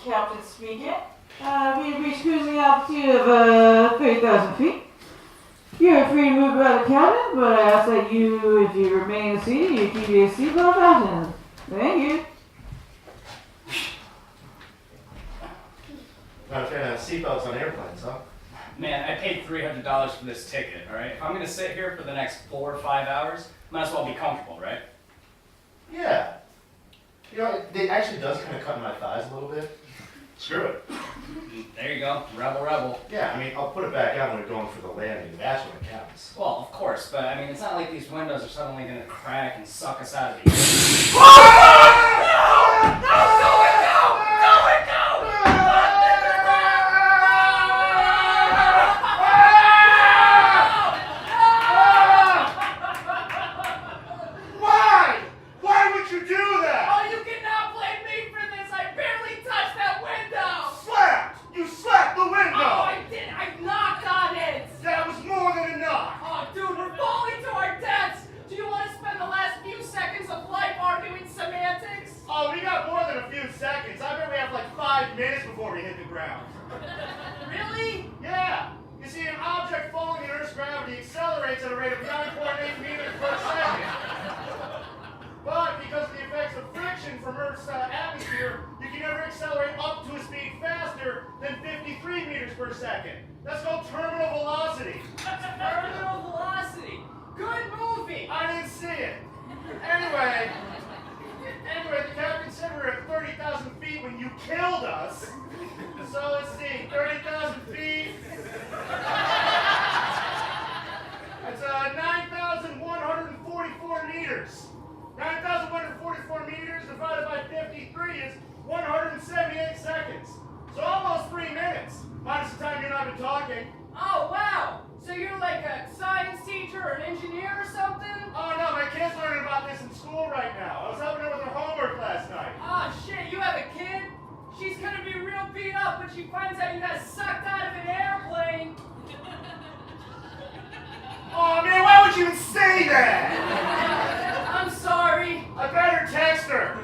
captain speaking. We've reached cruising altitude of 30,000 feet. You're free to move about the cabin, but I ask that you, if you remain in the seat, you keep your seatbelt fastened. Thank you. Not a fan of seatbelts on airplanes, huh? Man, I paid $300 for this ticket, alright? If I'm gonna sit here for the next 4 or 5 hours, might as well be comfortable, right? Yeah. You know, it actually does kind of cut my thighs a little bit. Screw it. There you go, rebel. Yeah, I mean, I'll put it back on when we're going for the landing. That's when it counts. Well, of course, but I mean, it's not like these windows are suddenly gonna crack and suck us out of the air. Why would you do that? Oh, you cannot blame me for this! I barely touched that window! You slapped the window! Oh, I did! I knocked on it! That was more than enough! Oh, dude, we're falling to our deaths! Do you want to spend the last few seconds of life arguing semantics? Oh, we got more than a few seconds. I bet we have like 5 minutes before we hit the ground. Really? Yeah! You see, an object falling in Earth's gravity accelerates at a rate of 9.8 meters per second. But because of the effects of friction from Earth's atmosphere, you can never accelerate up to a speed faster than 53 meters per second. That's called terminal velocity. Terminal velocity. Good movie. I didn't see it. Anyway, the captain said we were at 30,000 feet when you killed us. So let's see, 30,000 feet. That's 9,144 meters. 9,144 meters divided by 53 is 178 seconds. So almost 3 minutes, minus the time you and I have been talking. Oh, wow. So you're like a science teacher or an engineer or something? Oh no, my kid's learning about this in school right now. I was helping her with her homework last night. Oh, shit, you have a kid? She's gonna be real beat up when she finds out you got sucked out of an airplane. Oh man, why would you even say that? I'm sorry. I better text her.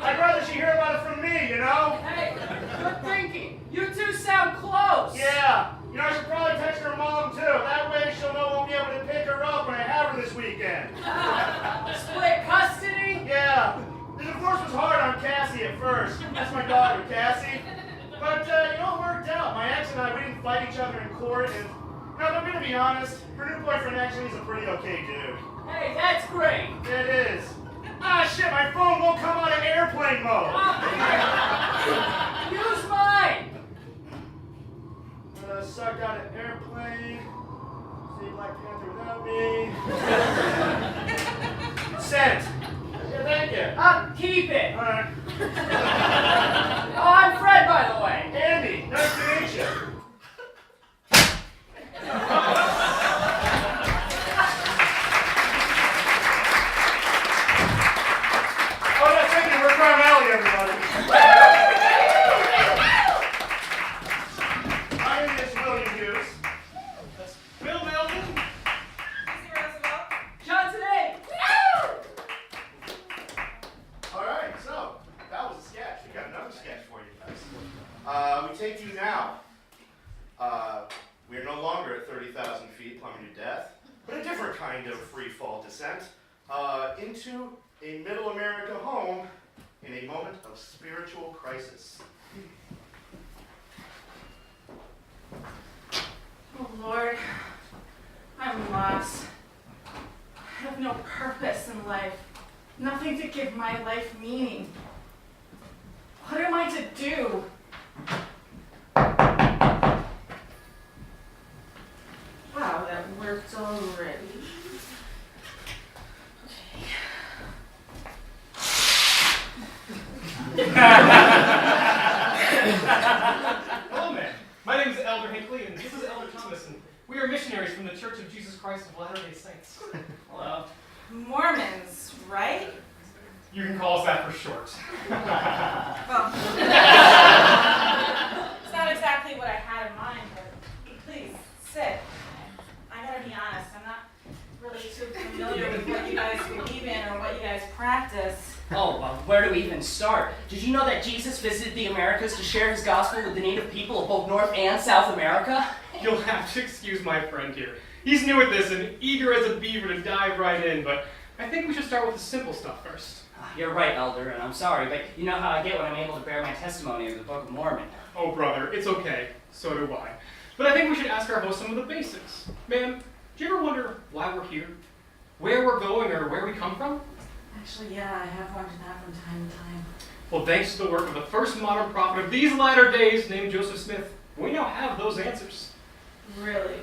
I'd rather she hear about it from me, you know? Hey, good thinking. You two sound close. Yeah. You know, I should probably text her mom too. That way she'll know we'll be able to pick her up when I have her this weekend. Split custody? Yeah. The divorce was hard on Cassie at first. That's my daughter, Cassie. But, you know, it worked out. My ex and I, we didn't fight each other in court, and, you know, I'm gonna be honest, her new boyfriend actually is a pretty okay dude. Hey, that's great. It is. Ah, shit, my phone won't come out of airplane mode. Use mine. Sucked out an airplane. See Black Panther without me. Sent. Yeah, thank you. Keep it. All right. Oh, I'm Fred, by the way. Andy, nice to meet you. Oh, yeah, thank you. We're Crime Alley, everybody. My name is William Hughes. That's Bill Melvin. Johnson A. All right, so that was a sketch. We got another sketch for you guys. We take you now. We are no longer at 30,000 feet plummeting to death, but a different kind of free fall descent into a middle America home in a moment of spiritual crisis. Oh Lord, I'm lost. I have no purpose in life. Nothing to give my life meaning. What am I to do? Wow, that worked already. Hello, man. My name is Elder Hinckley, and this is Elder Thomas, and we are missionaries from the Church of Jesus Christ of Latter-day Saints. Hello. Mormons, right? You can call us that for short. Well, it's not exactly what I had in mind, but please, sit. I gotta be honest, I'm not really too familiar with what you guys believe in or what you guys practice. Oh, well, where do we even start? did you know that Jesus visited the Americas to share his gospel with the native people of both North and South America? You'll have to excuse my friend here. He's new at this and eager as a beaver to dive right in, but I think we should start with the simple stuff first. You're right, Elder, and I'm sorry, but you know how I get when I'm able to bear my testimony of the Book of Mormon. Oh, brother, it's okay. So do I. But I think we should ask our host some of the basics. Ma'am, do you ever wonder why we're here? Where we're going or where we come from? Actually, yeah, I have wondered that from time to time. Well, thanks to the work of the first modern prophet of these latter days named Joseph Smith, we now have those answers. Really?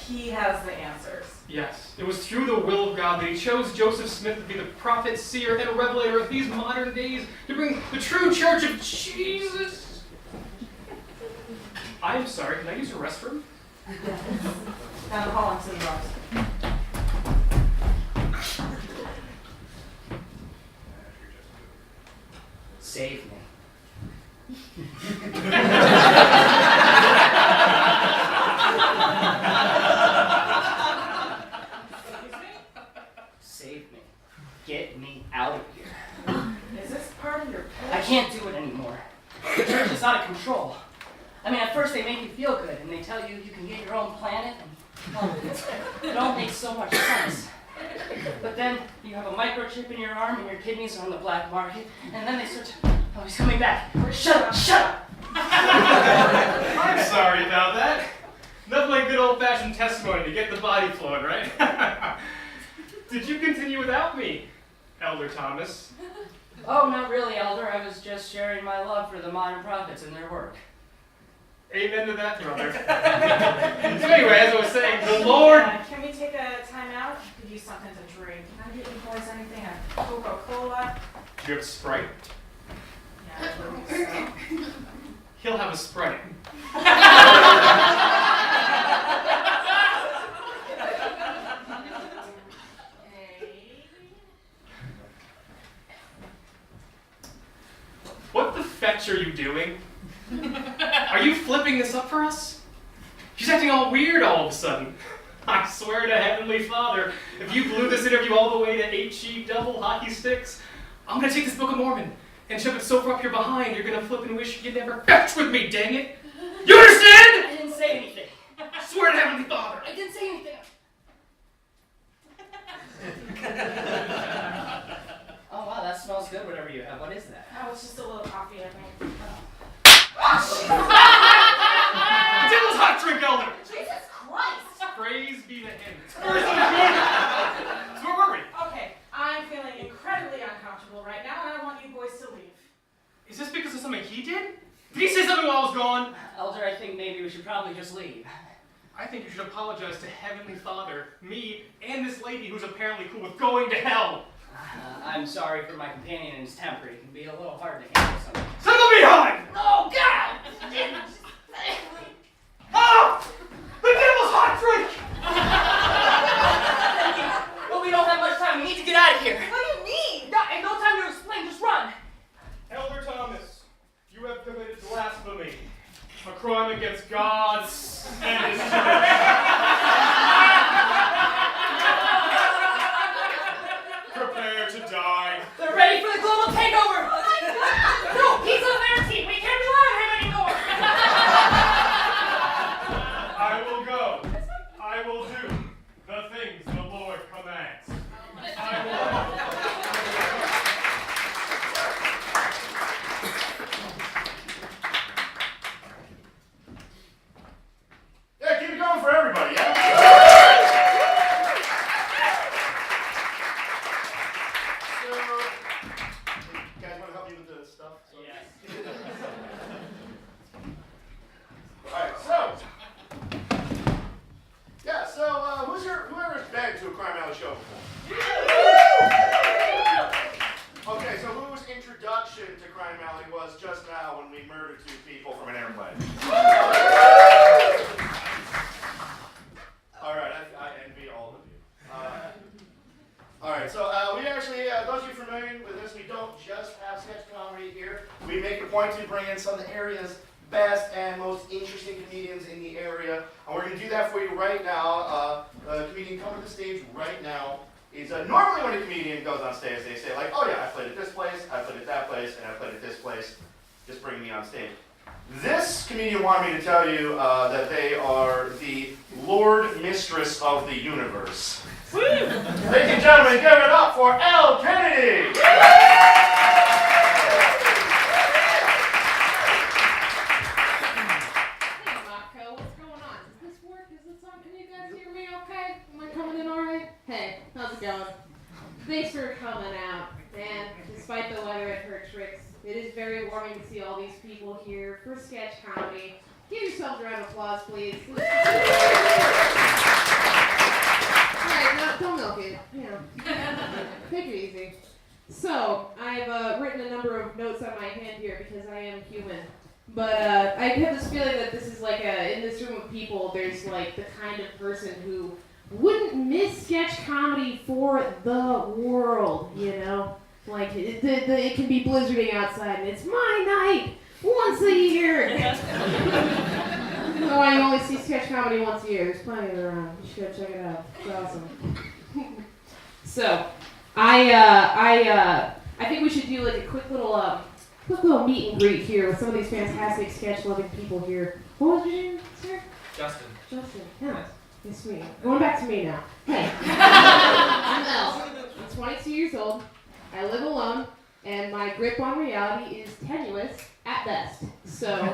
He has the answers. Yes, it was through the will of God that he chose Joseph Smith to be the prophet, seer, and revelator of these modern days to bring the true church of Jesus. I'm sorry, can I use your restroom? Down the hall into the box. Save me. Save me. Get me out of here. Is this part of your I can't do it anymore. The church is out of control. I mean, at first they make you feel good, and they tell you you can get your own planet, and well, it all makes so much sense. But then you have a microchip in your arm, and your kidneys are on the black market, and then they start to, oh, he's coming back. Shut up, shut up! I'm sorry about that. Nothing like good old-fashioned testimony to get the body flowing, right? Did you continue without me, Elder Thomas? Oh, not really, Elder. I was just sharing my love for the modern prophets and their work. Amen to that, brother. So anyway, as I was saying, the Lord... Can we take a time out? Could use something to drink. Can I get you boys anything? A Coca-Cola? Do you have a Sprite? Yeah, I believe so. He'll have a Sprite. What the fetch are you doing? Are you flipping this up for us? She's acting all weird all of a sudden. I swear to Heavenly Father, if you blew this interview all the way to 8 double hockey sticks, I'm gonna take this Book of Mormon and shove it so far up your behind you're gonna flip and wish you'd never fetched with me, dang it! You understand? I didn't say anything. Swear to Heavenly Father! I didn't say anything. Oh wow, that smells good, whatever you have. What is that? Oh, it's just a little coffee, I think. Devil's hot drink, Elder! Jesus Christ! Praise be to him. It's first and good. So where were we? Okay, I'm feeling incredibly uncomfortable right now, and I want you boys to leave. Is this because of something he did? Did he say something while I was gone? Elder, I think maybe we should probably just leave. I think you should apologize to Heavenly Father, me, and this lady who's apparently cool with going to hell. I'm sorry for my companion and his temper. He can be a little hard to handle sometimes. Settle behind! Oh, God! Ah! The devil's hot drink! Well, we don't have much time. We need to get out of here. What do you mean? No, and no time to explain. Just run. Elder Thomas, you have committed blasphemy, a crime against God and his church. Prepare to die. They're ready for the global takeover. Oh my God! No, he's on their team. We can't rely on him anymore. I will go. I will do the things the Lord commands. I will. Yeah, keep it going for everybody, yeah? So, you guys want to help me with the stuff? So, Yes. Alright, so. Yeah, so, whoever's been to a Crime Alley show before? Okay, so whose introduction to Crime Alley was just now when we murdered 2 people from an airplane? Alright, I envy all of you. Alright, so we actually, those of you familiar with this, we don't just have sketch comedy here. We make a point to bring in some of the area's best and most interesting comedians in the area. And we're going to do that for you right now. The comedian coming to the stage right now is normally when a comedian goes on stage, they say like, oh yeah, I played at this place, I played at that place, and I played at this place. Just bring me on stage. This comedian wanted me to tell you that they are the Lord Mistress of the Universe. Ladies and gentlemen, give it up for Elle Kennedy! Hey, MopCo, what's going on? Does this work? Is this on? Can you guys hear me okay? Am I coming in alright? Hey, how's it going? Thanks for coming out. And despite the weather at her tricks, it is very warming to see all these people here for sketch comedy. Give yourselves a round of applause, please. Alright, no, don't milk it. You know, take it easy. So, I've written a number of notes on my hand here because I am human. But I have this feeling that this is like in this room of people, there's like the kind of person who wouldn't miss sketch comedy for the world, you know? Like, it can be blizzarding outside, and it's my night, once a year. Oh, I only see sketch comedy once a year. There's plenty of it around. You should go check it out. It's awesome. So, I think we should do like a quick little meet and greet here with some of these fantastic sketch-loving people here. What was your name, sir? Justin. Justin. Yeah. Nice to meet you. Going back to me now. Hey. I'm Elle. I'm 22 years old. I live alone, and my grip on reality is tenuous at best. So,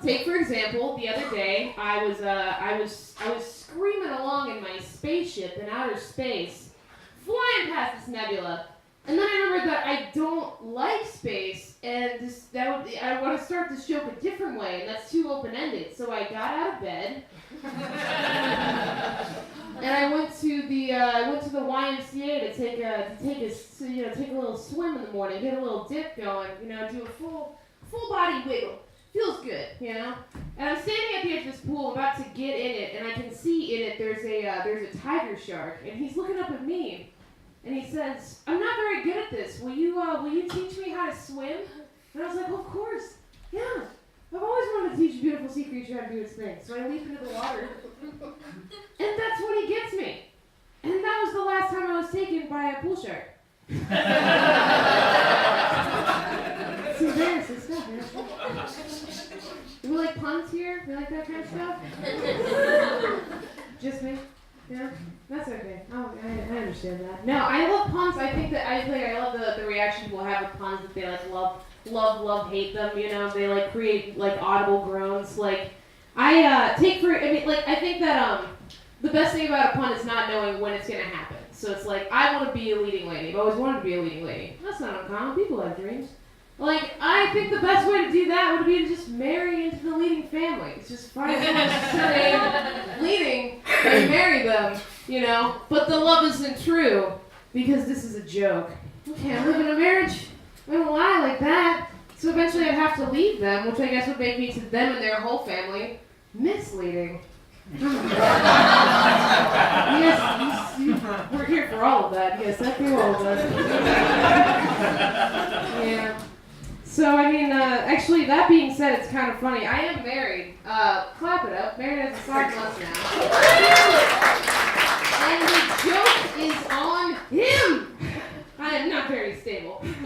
take for example, the other day I was screaming along in my spaceship in outer space, flying past this nebula, and then I remembered that I don't like space, and I want to start this joke a different way, and that's too open-ended. So I got out of bed. And I went to the YMCA to take a little swim in the morning, get a little dip going, do a full body wiggle. Feels good, you know. And I'm standing at the edge of this pool, about to get in it, and I can see in it there's a tiger shark, and he's looking up at me, and he says, "I'm not very good at this. Will you teach me how to swim?" And I was like, "Well, of course, yeah. I've always wanted to teach a beautiful sea creature how to do its thing." So I leap into the water. And that's when he gets me. And that was the last time I was taken by a pool shark. It's embarrassing stuff, man. We like puns here? We like that kind of stuff? Just me? Yeah? That's okay. Oh, I understand that. No, I love puns. I love the reaction people have with puns, that they like love, hate them, they like create like audible groans. Like, I think that the best thing about a pun is not knowing when it's gonna happen. So it's like, I want to be a leading lady. I've always wanted to be a leading lady. That's not uncommon. People have dreams. Like, I think the best way to do that would be to just marry into the leading family. It's just find someone's surname leading and marry them, But the love isn't true because this is a joke. I can't live in a marriage. I don't lie like that. So eventually I'd have to leave them, which I guess would make me to them and their whole family misleading. Yes, we're here for all of that. Yes, that's for all of us. Yeah. So, actually, that being said, it's kind of funny. I am married. Clap it up. Married as a 5 months now. And the joke is on him. I am not very stable. And he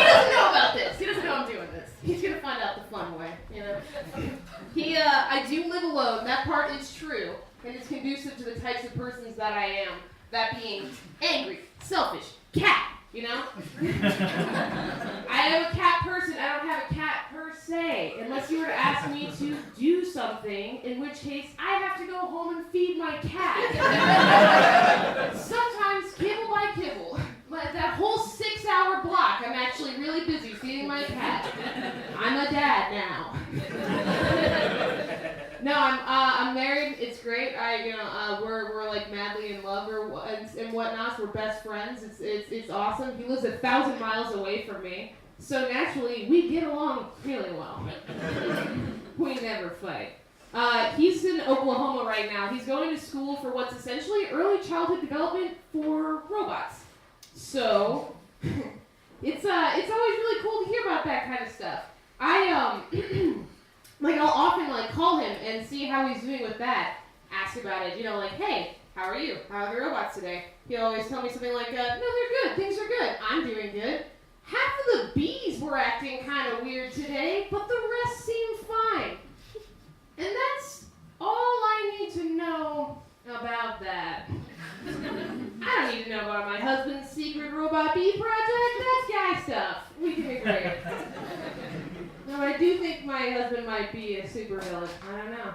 doesn't know about this. He doesn't know I'm doing this. He's going to find out the fun way, I do live alone. That part is true. And it's conducive to the types of persons that I am. That being angry, selfish, cat, I am a cat person. I don't have a cat per se. Unless you were to ask me to do something, in which case I have to go home and feed my cat. Sometimes kibble by kibble. But that whole 6-hour block, I'm actually really busy feeding my cat. I'm a dad now. No, I'm married. It's great. We're like madly in love and whatnot. We're best friends. It's awesome. He lives 1,000 miles away from me, so naturally we get along really well. We never fight. He's in Oklahoma right now. He's going to school for what's essentially early childhood development for robots. So it's always really cool to hear about that kind of stuff. I'll often call him and see how he's doing with that. Ask about it, hey, how are you? How are the robots today? He'd always tell me something like, no, they're good. Things are good. I'm doing good. Half of the bees were acting kind of weird today, but the rest seemed fine. And that's all I need to know about that. I don't need to know about my husband's secret robot bee project. That's guy stuff. We can agree. No, I do think my husband might be a supervillain. I don't know.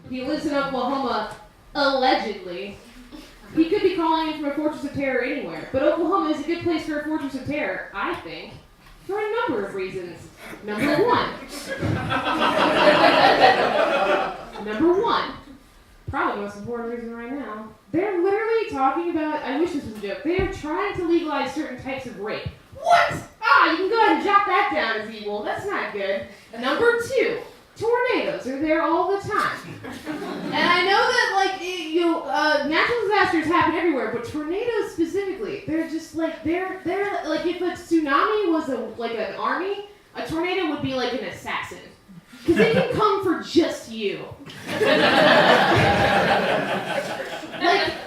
He lives in Oklahoma, allegedly. He could be calling in from a fortress of terror anywhere, but Oklahoma is a good place for a fortress of terror, I think, for a number of reasons. Number one, probably the most important reason right now, they're literally talking about, I wish this was a joke, they are trying to legalize certain types of rape. What? You can go ahead and jot that down as evil. That's not good. Number 2, tornadoes are there all the time. And I know that, natural disasters happen everywhere, but tornadoes specifically, they're just like, they're like, if a tsunami was an army, a tornado would be like an assassin. Because they can come for just you. As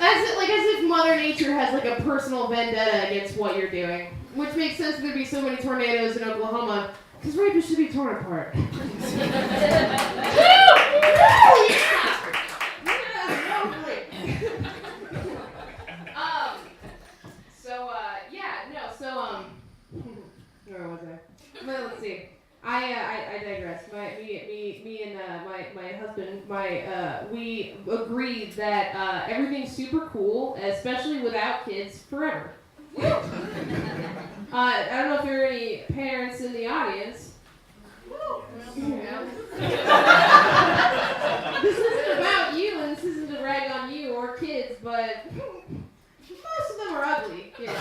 if Mother Nature has like a personal vendetta against what you're doing. Which makes sense that there'd be so many tornadoes in Oklahoma, because rapists should be torn apart. Where was I? Well, let's see. I digress. Me and my husband, we agreed that everything's super cool, especially without kids, forever. I don't know if there are any parents in the audience. This isn't about you, and this isn't to rag on you or kids, but most of them are ugly kids.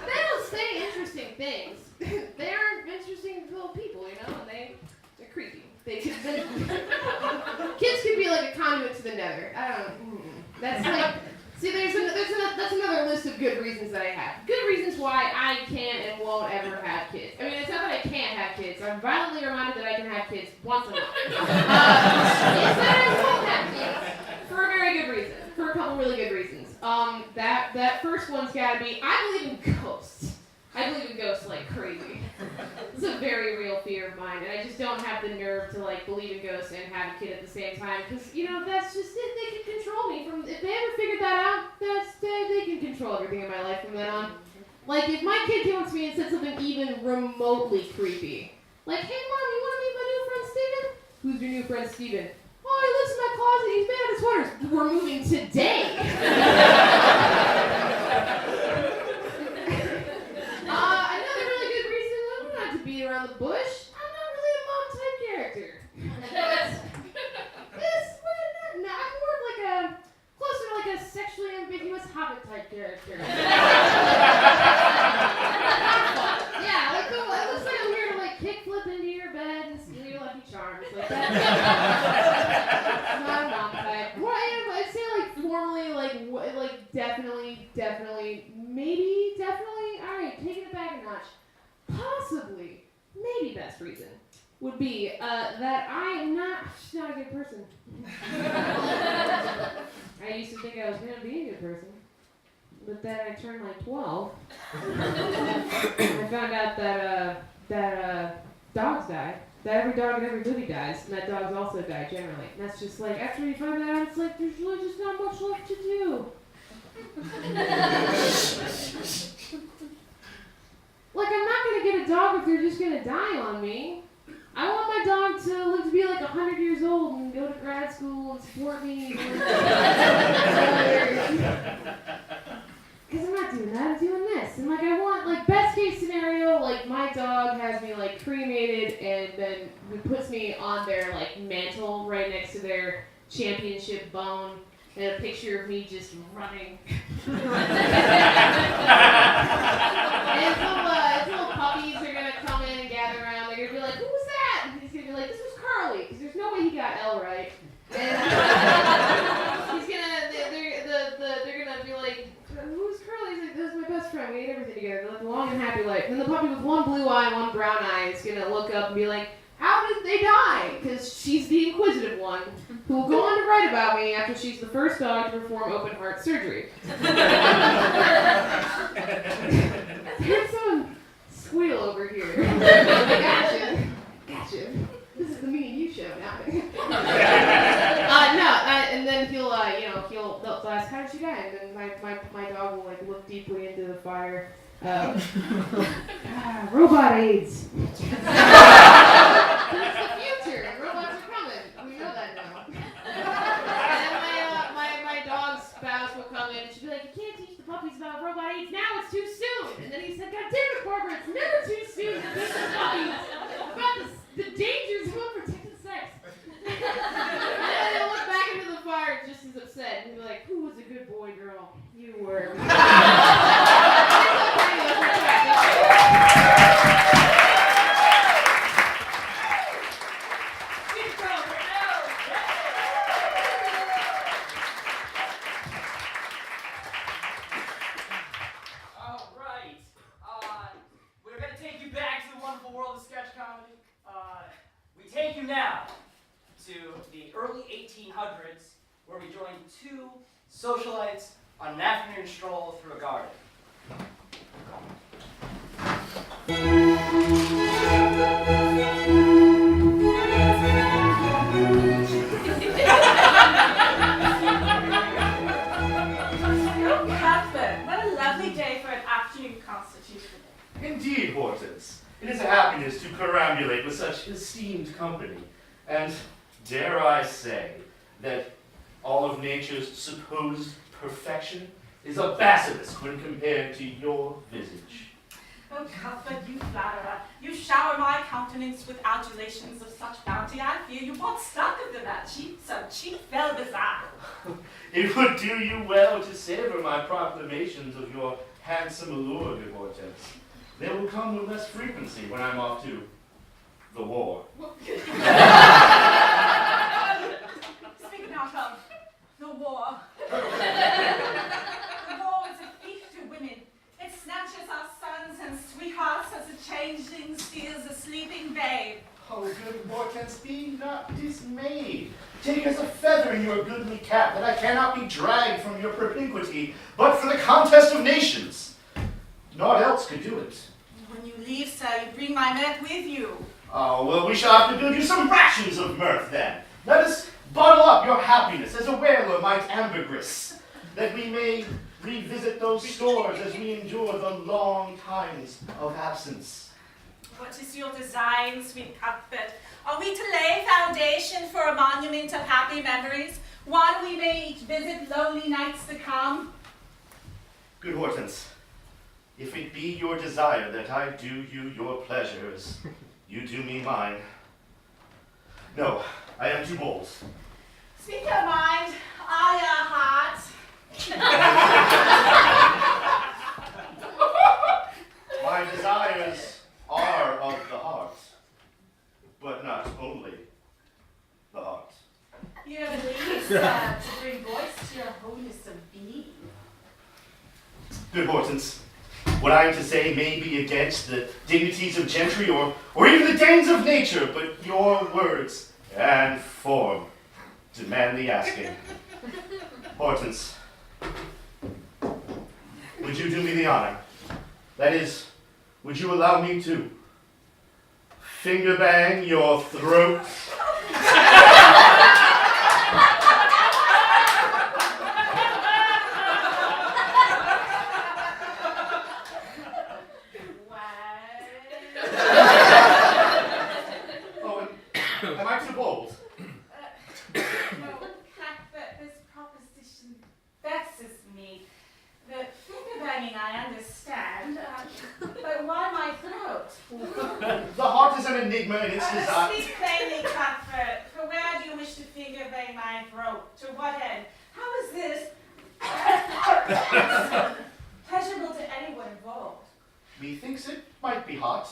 They don't say interesting things. They aren't interesting little people, and they're creepy. Kids could be like a conduit to the nether. I don't know. That's like. See, that's another list of good reasons that I have. Good reasons why I can't and won't ever have kids. I mean, it's not that I can't have kids. I'm violently reminded that I can have kids once a month. It's that I won't have kids. For a very good reason. For a couple really good reasons. That first one's gotta be, I believe in ghosts. I believe in ghosts like crazy. It's a very real fear of mine, and I just don't have the nerve to believe in ghosts and have a kid at the same time, because that's just it. They can control me from. If they ever figured that out, they can control everything in my life from then on. Like if my kid came up to me and said something even remotely creepy, like, "Hey mom, you want to meet my new friend Steven?" "Who's your new friend Steven?" "Oh, he lives in my closet. He's made out of sweaters." "We're moving today." Around the bush, I'm not really a mom type character. I'm more of closer to a sexually ambiguous hobbit type character. Yeah, it looks like I'm here to kickflip into your bed and steal your Lucky Charms. Like that. Not a mom type. Well, I'd say formally, definitely. All right, taking it back a notch. Possibly. Maybe best reason would be that I am not a good person. I used to think I was going to be a good person, but then I turned 12. I found out that dogs die. That every dog in every movie dies, and that dogs also die generally. And that's just after you find that out, it's there's really just not much left to do. I'm not going to get a dog if they're just going to die on me. I want my dog to live to be 100 years old and go to grad school and support me. Because I'm not doing that, I'm doing this. And I want, best case scenario, my dog has me, cremated and then puts me on their, mantle right next to their championship bone. And a picture of me just running. And little puppies are going to come in and gather around. They're going to be like, "Who was that?" And he's going to be like, "This was Carly." Because there's no way he got L right. And they're going to be like, "Who's Carly?" He's like, "This is my best friend. We ate everything together." They live a long and happy life. And the puppy with one blue eye and one brown eye is going to look up and be like, "How did they die?" Because she's the inquisitive one. who will go on to write about me after she's the first dog to perform open heart surgery. Here's someone squeal over here. Gotcha. This is the me and you show now. And then they'll ask, how did she die? And then my dog will like look deeply into the fire. Robot AIDS. It's the future. Robots are coming. We know that now. And then my dog's spouse will come in and she'll be like, you can't teach the puppies about robot AIDS now. It's too soon. And then he said, God damn it, Barbara, it's never too soon to teach the puppies about the dangers of unprotected sex. And then he'll look back into the fire just as upset and be like, who was a good boy, girl? You were. Take you now to the early 1800s, where we joined two socialites on an afternoon stroll through a garden. Cuthbert, what a lovely day for an afternoon constitution. Indeed, Hortense. It is a happiness to perambulate with such esteemed company. And dare I say that all of nature's supposed perfection is a basilisk when compared to your visage. Oh, Cuthbert, you flatterer. You shower my countenance with adulations of such bounty, I fear you bought stock of them at cheap, so cheap fell bizarre. It would do you well to savor my proclamations of your handsome allure, good Hortense. They will come with less frequency when I'm off to the war. Speak not of the war. The war is a thief to women. It snatches our sons and sweethearts as a changeling steals a sleeping babe. Oh, good Hortense, be not dismayed. Take as a feather in your goodly cap that I cannot be dragged from your propinquity, but for the contest of nations. Naught else could do it. When you leave, sir, you bring my mirth with you. Oh, well, we shall have to build you some rations of mirth, then. Let us bottle up your happiness as a whaler might ambergris, that we may revisit those stores as we endure the long times of absence. What is your design, sweet Cuthbert? Are we to lay foundation for a monument of happy memories, one we may each visit lonely nights to come? Good Hortense, if it be your desire that I do you your pleasure as you do me mine. No, I am too bold. Speak your mind, all your heart. My desires are of the heart, but not only the heart. You have leave, sir, to bring voice to your wholeness of being. Good Hortense, what I am to say may be against the dignities of gentry or even the dames of nature, but your words and form demand the asking. Hortense, would you do me the honor? That is, would you allow me to finger bang your throat? Am I too bold? No, Cuthbert, this proposition vexes me. The finger banging I understand, but why my throat? The heart is an enigma in its design. Speak plainly, Cuthbert. For where do you wish to finger bang my throat? To what end? How is this pleasurable to anyone involved? Methinks it might be hot.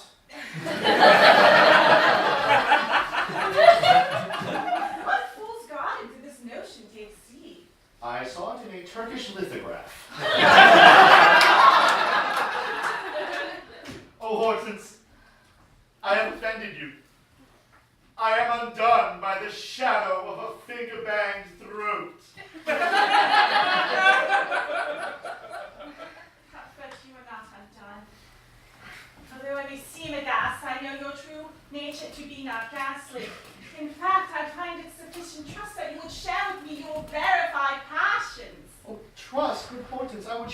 What fool's garden did this notion take seed? I saw it in a Turkish lithograph. Oh, Hortense, I have offended you. I am undone by the shadow of a think a banged throat? Cuthbert, you are not undone. Although I may seem aghast, I know your true nature to be not ghastly. In fact, I find it sufficient trust that you would share with me your verified passions. Oh, trust, good Hortense. I would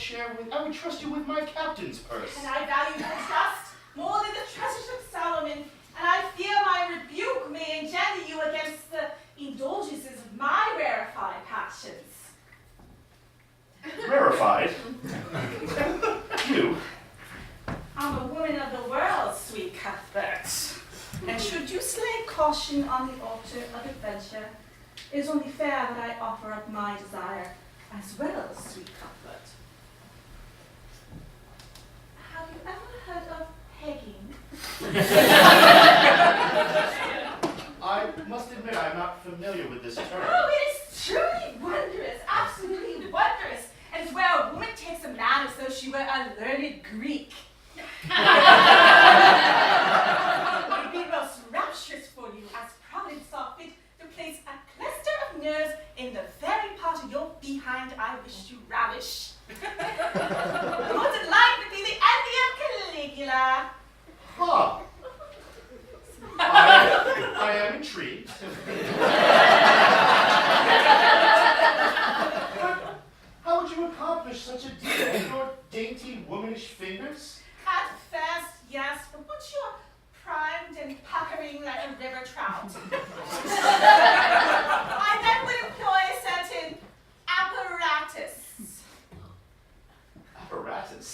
trust you with my captain's purse. And I value your trust more than the treasures of Solomon, and I fear my rebuke may engender you against the indulgences of my rarefied passions. Rarefied? You? I'm a woman of the world, sweet Cuthbert. And should you slay caution on the altar of adventure, it is only fair that I offer up my desire as well, sweet Cuthbert. Have you ever heard of pegging? I must admit I'm not familiar with this term. Oh, it is truly wondrous, absolutely wondrous. And it's where a woman takes a man as though she were a learned Greek. It would be most rapturous for you, as Providence saw fit, to place a cluster of nerves in the very part of your behind I wish to ravish. What's it like to be the envy of Caligula? Huh. I am intrigued. But how would you accomplish such a deed with your dainty womanish fingers? At first, yes, but once you're primed and puckering like a river trout, I then would employ a certain apparatus. Apparatus?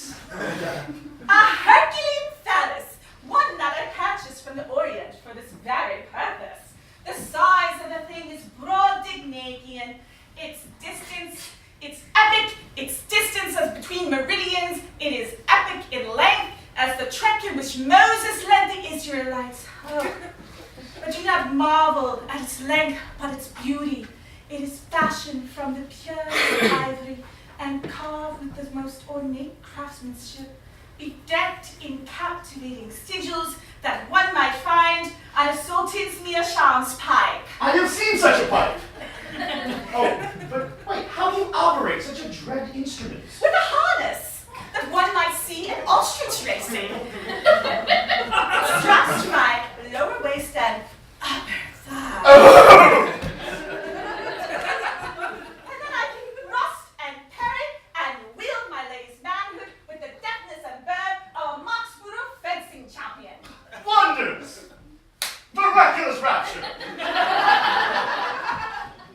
A Herculean phallus, one that I purchased from the Orient for this very purpose. The size of the thing is Broaddignagian. Its epic, its distance as between meridians, it is epic in length as the trek in which Moses led the Israelites. Oh, but do not marvel at its length, but its beauty. It is fashioned from the purest ivory and carved with the most ornate craftsmanship, bedecked in captivating sigils that one might find on a sultan's meerschaum's pipe. I have seen such a pipe! Oh, but wait, how do you operate such a dread instrument? With a harness that one might see in ostrich racing. Straps to my lower waist and upper thigh. And then I can thrust and parry and wield my lady's manhood with the deftness and verve of a Moxborough fencing champion. Wonders! Miraculous rapture!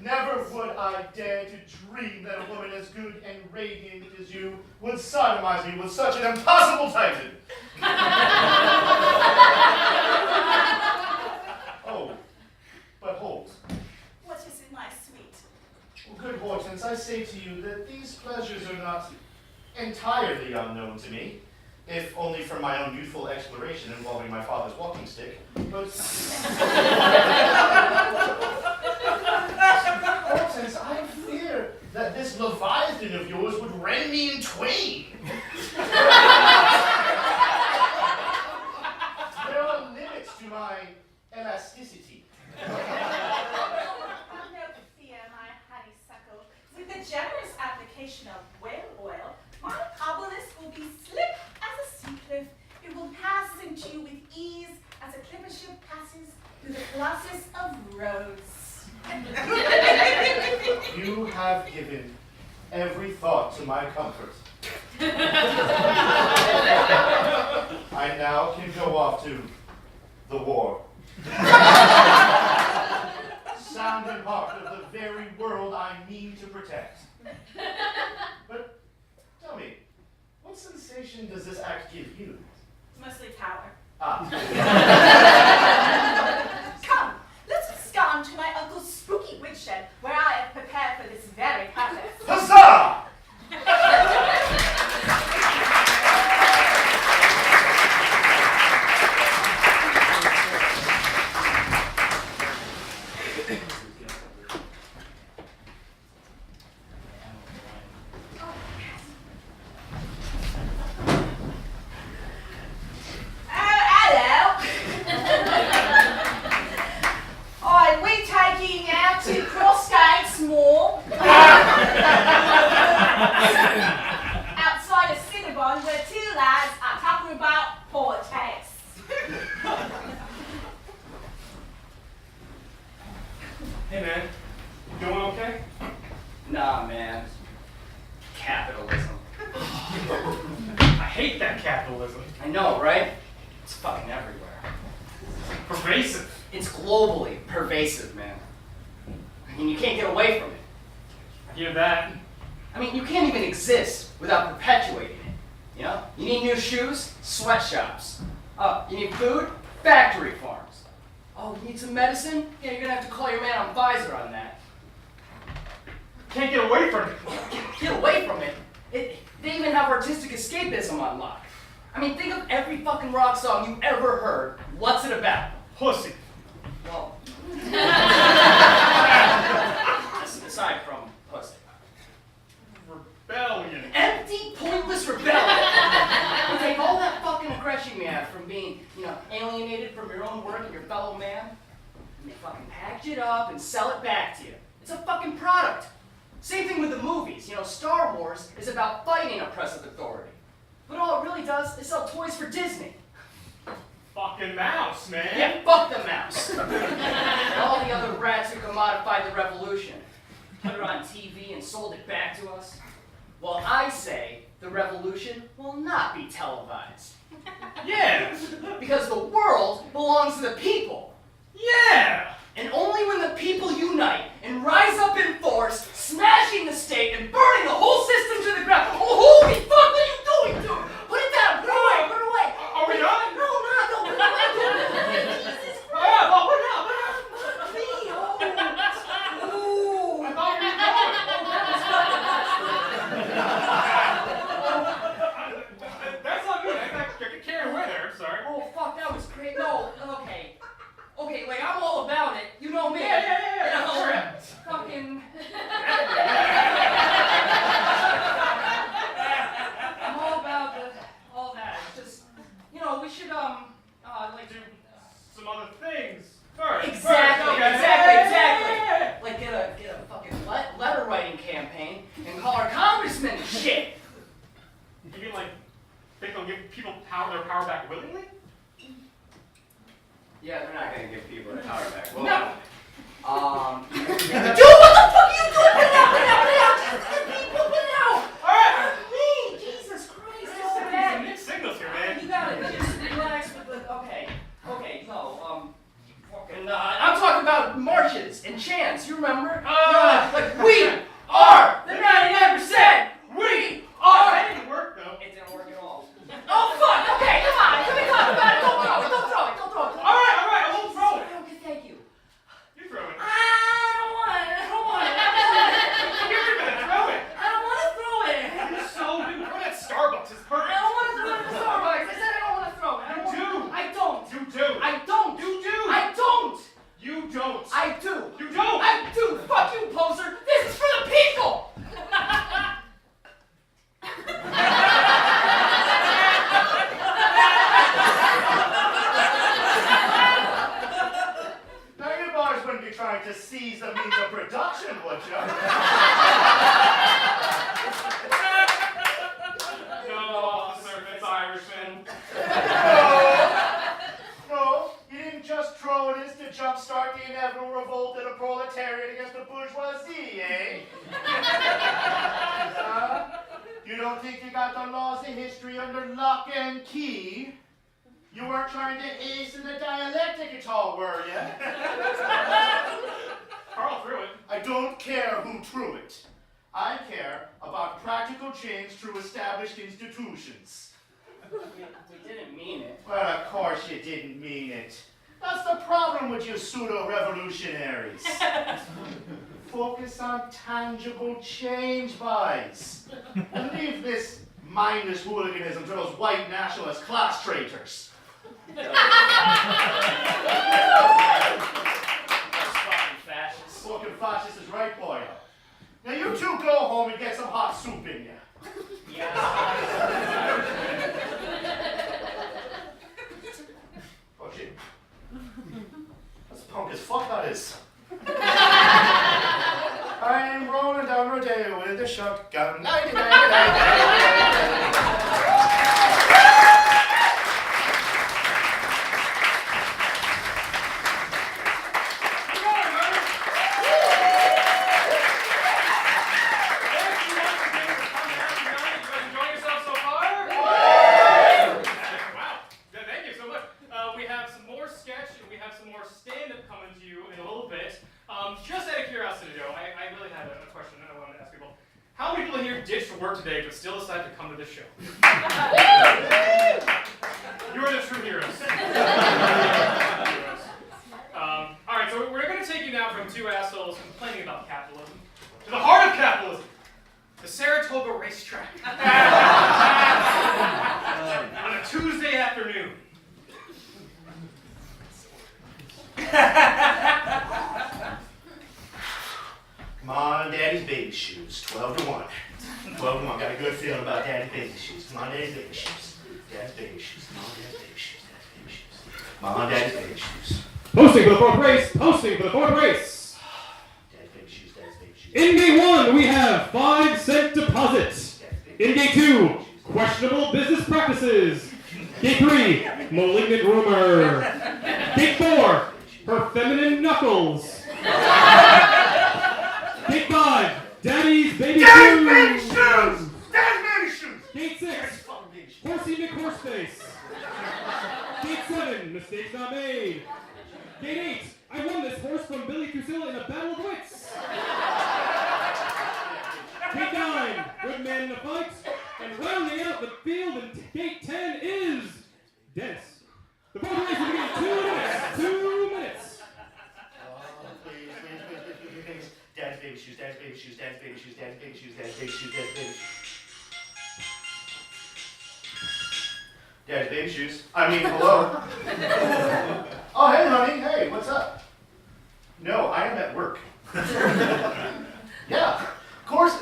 Never would I dare to dream that a woman as good and radiant as you would sodomize me with such an impossible titan. Oh, but hold. What is it, my sweet? Well, good Hortense, I say to you that these pleasures are not entirely unknown to me, if only from my own youthful exploration involving my father's walking stick, but... Hortense, I fear that this Leviathan of yours would rend me in twain. There are limits to my elasticity. No fear, my honeysuckle. With the generous application of whale oil, my obelisk will be slick as a sea cliff. It will pass into you with ease as a clipper ship passes through the Colossus of Rhodes. You have given every thought to my comfort. I now can go off to the war. Sound and heart of the very world I mean to protect. But tell me, what sensation does this act give you? Mostly power. Ah. Come, let's abscond to my uncle's spooky woodshed, where I have prepared for this very purpose. Huzzah! Oh, hello. that capitalism. I know, right? It's fucking everywhere. Pervasive. It's globally pervasive, man. I mean, you can't get away from it. I hear that. I mean, you can't even exist without perpetuating it. You know? You need new shoes? Sweatshops. You need food? Factory farms. Oh, you need some medicine? Yeah, you're gonna have to call your man on Pfizer on that. Can't get away from it. Get away from it? They even have artistic escapism on lock. I mean, think of every fucking rock song you ever heard. What's it about? Pussy. Well, aside from pussy. Rebellion. Empty, pointless rebellion. You take all that fucking aggression you have from being, alienated from your own work and your fellow man, and they fucking package it up and sell it back to you. It's a fucking product. Same thing with the movies. Star Wars is about fighting oppressive authority. But all it really does is sell toys for Disney. Fucking mouse, man. Yeah, fuck the mouse. And all the other rats who commodified the revolution. Put it on TV and sold it back to us. Well, I say the revolution will not be televised. Yeah. Because the world belongs to the people. Yeah. And only when the people unite and rise up in force, smashing the state and burning the whole system to the ground. Oh, holy fuck, what are you doing, dude? Put it down, put it away, put it away. Are we done? No, put it away, Jesus Christ. Yeah, well, put it out. Me, I thought we were going. That's not good. I carry away there. Sorry. Oh, fuck, that was great. No, okay. Okay, like, I'm all about it. You know me. Yeah. Sure. Fucking... I'm all about all that. It's just, we should, Do some other things first. Exactly, Okay. exactly. Like, get a fucking letter writing campaign and call our congressman and shit. You mean think they'll give people their power back willingly? Yeah, they're not gonna give people their power back. Well, No. Dude, what the fuck are you doing? Put it out, put it out, put it out. Put it out. All right. Me, Jesus Christ, so Some bad. mixed signals here, man. You gotta just relax with the, okay, no, fucking, I'm talking about marches and chants, you remember? Like, we are the 99%! We are! That didn't work, though. It didn't work at all. Oh, fuck, okay, come on, can we talk about it? Don't throw it. All right, I won't throw it. Okay, thank you. You throw it. I don't want it. You're gonna throw it. I don't want to throw it. You're so good. Throw it at Starbucks. It's I perfect. don't want to throw it in the Starbucks. I said I don't want to throw it. You do. I don't. You do. I don't. You do. I don't. You don't. I do. You don't. I do. Fuck you, poser. This is for the people. Now, you boys wouldn't be trying to seize the means of production, would you? No, officer, it's Irishman. No, you didn't just throw this to jumpstart the inevitable revolt of the proletariat against the bourgeoisie, eh? You don't think you got the laws of history under lock and key? You weren't trying to ace in the dialectic at all, were you? Carl threw it. I don't care who threw it. I care about practical change through established institutions. We didn't mean it. Well, of course you didn't mean it. That's the problem with you pseudo-revolutionaries. Focus on tangible change, boys. And leave this mindless hooliganism to those white nationalist class traitors. Those fucking fascists. Fucking fascist is right, boy. Now you two go home and get some hot soup in you. Yes. Oh shit. That's punk as fuck, that is. I'm rolling down Rodeo with a shotgun. Thank you once again for coming out tonight. You guys enjoy yourself so far? work today, but still decided to come to the show. You are the true heroes. All right, so we're going to take you now from two assholes complaining about capitalism to the heart of capitalism, the Saratoga racetrack. On a Tuesday afternoon. Come on, Daddy's baby shoes. 12 to 1. 12 to 1. Got a good feeling about Daddy's baby shoes. Come on, Daddy's baby shoes. Daddy's baby shoes. Come on, Daddy's baby shoes. Daddy's baby shoes. Come on, Daddy's baby shoes. Posting for the fourth race. Posting for the fourth race. Daddy's baby shoes. Daddy's baby shoes. In gate 1, we have 5-cent deposits. In gate 2, questionable business practices. Gate 3, malignant rumor. Gate 4, her feminine knuckles. Gate 5, Daddy's baby shoes. Daddy's baby shoes. Daddy's baby shoes. Gate 6, Horsey McHorseface. Gate 7, mistakes not made. Gate 8, I won this horse from Billy Drusilla in a battle of wits. Gate 9, good man in a fight. And rounding out the field in gate 10 is Dennis. The fourth race will begin in 2 minutes. 2 minutes. Please. Daddy's baby shoes. Daddy's baby shoes. Daddy's baby shoes. Daddy's baby shoes. Daddy's baby shoes. Daddy's baby shoes. Daddy's baby shoes. I mean, hello. Oh, hey, honey. Hey, what's up? No, I am at work. Yeah, of course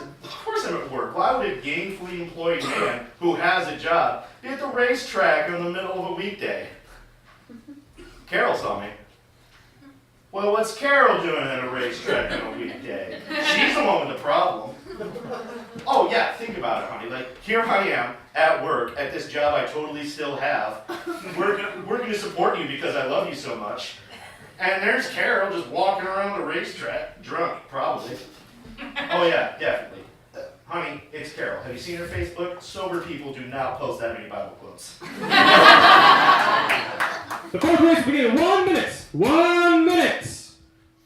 I'm at work. Why would a gainfully employed man who has a job be at the racetrack in the middle of a weekday? Carol saw me. Well, what's Carol doing at a racetrack on a weekday? She's the one with the problem. Oh yeah, think about it, honey. Like, here I am at work at this job I totally still have. We're gonna support you because I love you so much. And there's Carol just walking around the racetrack, drunk, probably. Oh yeah, definitely. Honey, it's Carol. Have you seen her Facebook? Sober people do not post that many Bible quotes. The fourth race will begin in 1 minute. 1 minute.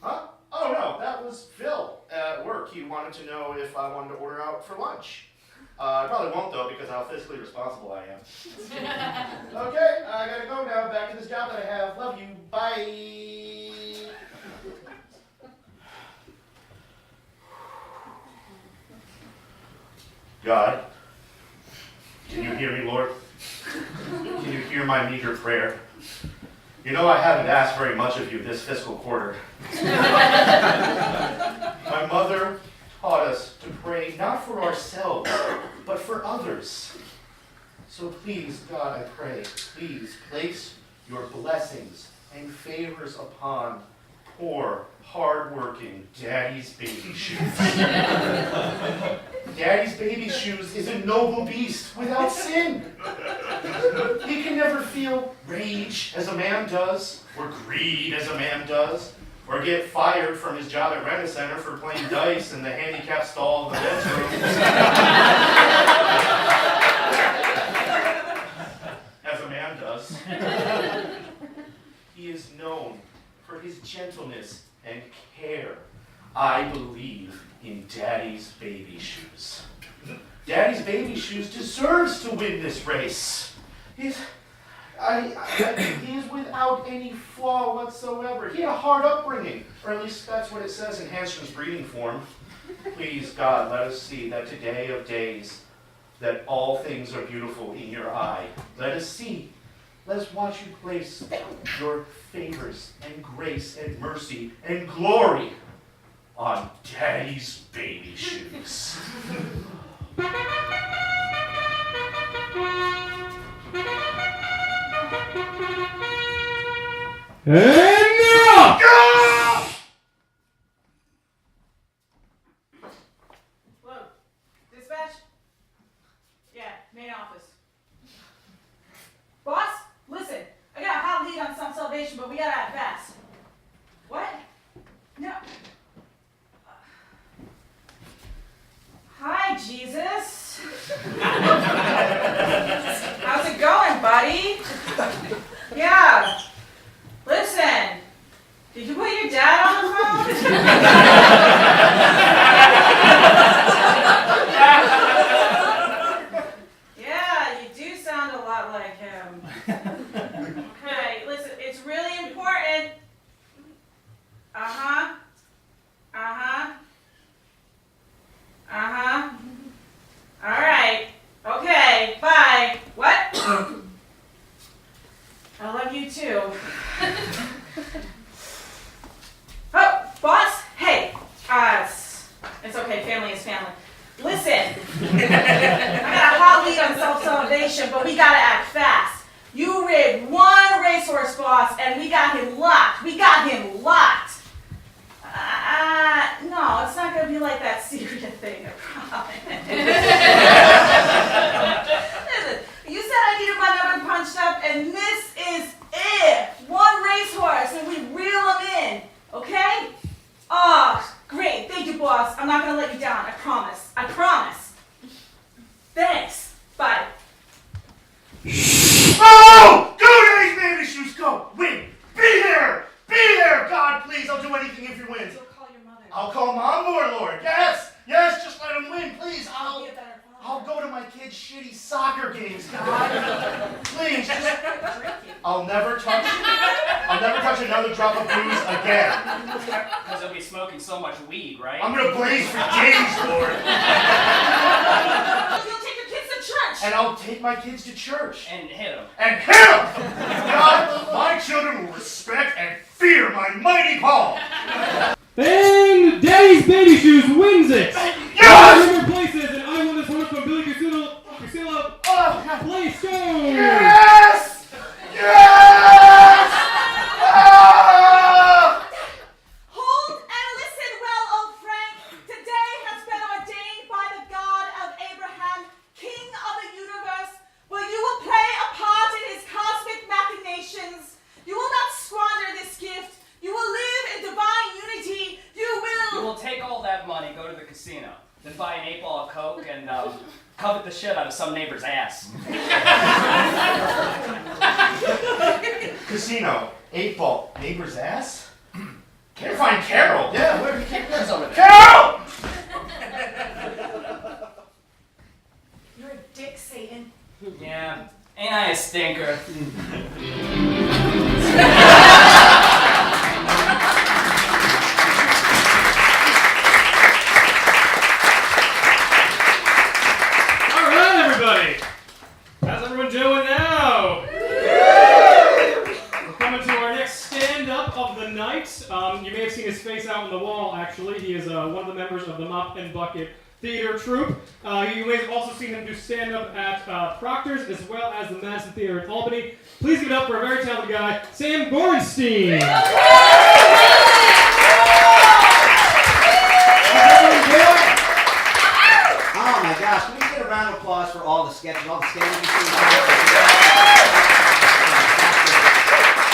Huh? Oh no, that was Phil at work. He wanted to know if I wanted to order out for lunch. I probably won't though because how fiscally responsible I am. Okay, I gotta go now. Back to this job that I have. Love you. Bye. God, can you hear me, Lord? Can you hear my meager prayer? You know I haven't asked very much of you this fiscal quarter. My mother taught us to pray not for ourselves, but for others. So please, God, I pray, please place your blessings and favors upon poor, hard-working Daddy's baby shoes. Daddy's baby shoes is a noble beast without sin. He can never feel rage as a man does, or greed as a man does, or get fired from his job at Rent-A-Center for playing dice in the handicap stall of the men's room. As a man does. He is known for his gentleness and care. I believe in Daddy's baby shoes. Daddy's baby shoes deserves to win this race. He is without any flaw whatsoever. He had a hard upbringing, or at least that's what it says in Hamstring's breeding form. Please, God, let us see that today of days, that all things are beautiful in your eye. Let us see. Let us watch you place your favors and grace and mercy and glory on Daddy's baby shoes. And now! Hello. Dispatch? Yeah, main office. Boss, listen. I got a hot lead on some salvation, but we gotta act fast. What? No. Hi, Jesus. How's it going, buddy? Yeah. Listen. Did you put your dad on the phone? Okay, listen, it's really important. Uh-huh. Uh-huh. Uh-huh. All right. Okay, bye. What? I love you too. Oh, boss? Hey, it's okay, family is family. Listen, I got a hot lead on self-salvation, but we gotta act fast. You rigged one racehorse, boss, and we got him locked. We got him locked. No, it's not gonna be like that Syria thing, I promise. Listen, you said I needed my number punched up, and this is it. One racehorse, and we reel him in, okay? Oh, great. Thank you, boss. I'm not gonna let you down. I promise. I promise. Thanks. Bye. Oh! Go to these baby shoes! Go! Win! Be there! Be there! God, please, I'll do anything if you win. So call your mother. I'll call Mom Lord. Yes! Yes, just let him win, please. I'll be a better I'll father. go to my kids' shitty soccer games, God. Please, just... I'll never touch another drop of booze again. Because they'll be smoking so much weed, right? I'm gonna blaze for days, Lord. You'll take your kids to church. And I'll take my kids to church. And hit them. And hit 'em! God, my children will respect and fear my mighty Paul. And Daddy's Baby Shoes wins it! Yes! Number places, and I won this one from Billy Castillo. Oh, Place go! yes! Yes! Ah! Hold and listen well, old Frank. Today has been ordained by the God of Abraham, King of the universe, where you will play a part in his cosmic machinations. You will not squander this gift. You will live in divine unity. You You will... will take all that money, go to the casino, then buy an 8-ball of Coke and covet the shit out of some neighbor's ass. Casino, 8-ball, neighbor's ass? Can't find Carol. Yeah, where did Carol's over there? Carol! You're a dick, Satan. Yeah, ain't I a stinker? How's everyone doing now? We're coming to our next stand-up of the night. You may have seen his face out on the wall, actually. He is one of the members of the Mop and Bucket Theater Troupe. You may have also seen him do stand-up at Proctor's as well as the Madison Theater in Albany. Please give it up for a very talented guy, Sam Gorenstein. Oh my gosh, can we get a round of applause for all the sketches, all the stand-up you've seen?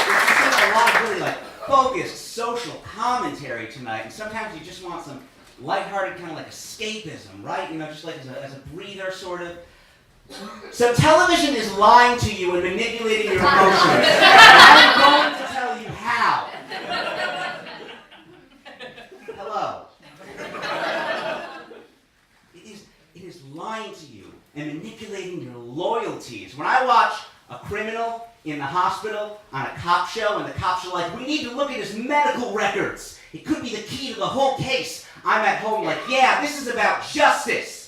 We've seen a lot of really focused social commentary tonight, and sometimes you just want some lighthearted kind of escapism, right? You know, just as a breather sort of. So television is lying to you and manipulating your emotions. I'm going to tell you how. Hello. It is lying to you and manipulating your loyalties. When I watch a criminal in the hospital on a cop show and the cops are like, we need to look at his medical records. It could be the key to the whole case. I'm at home like, yeah, this is about justice.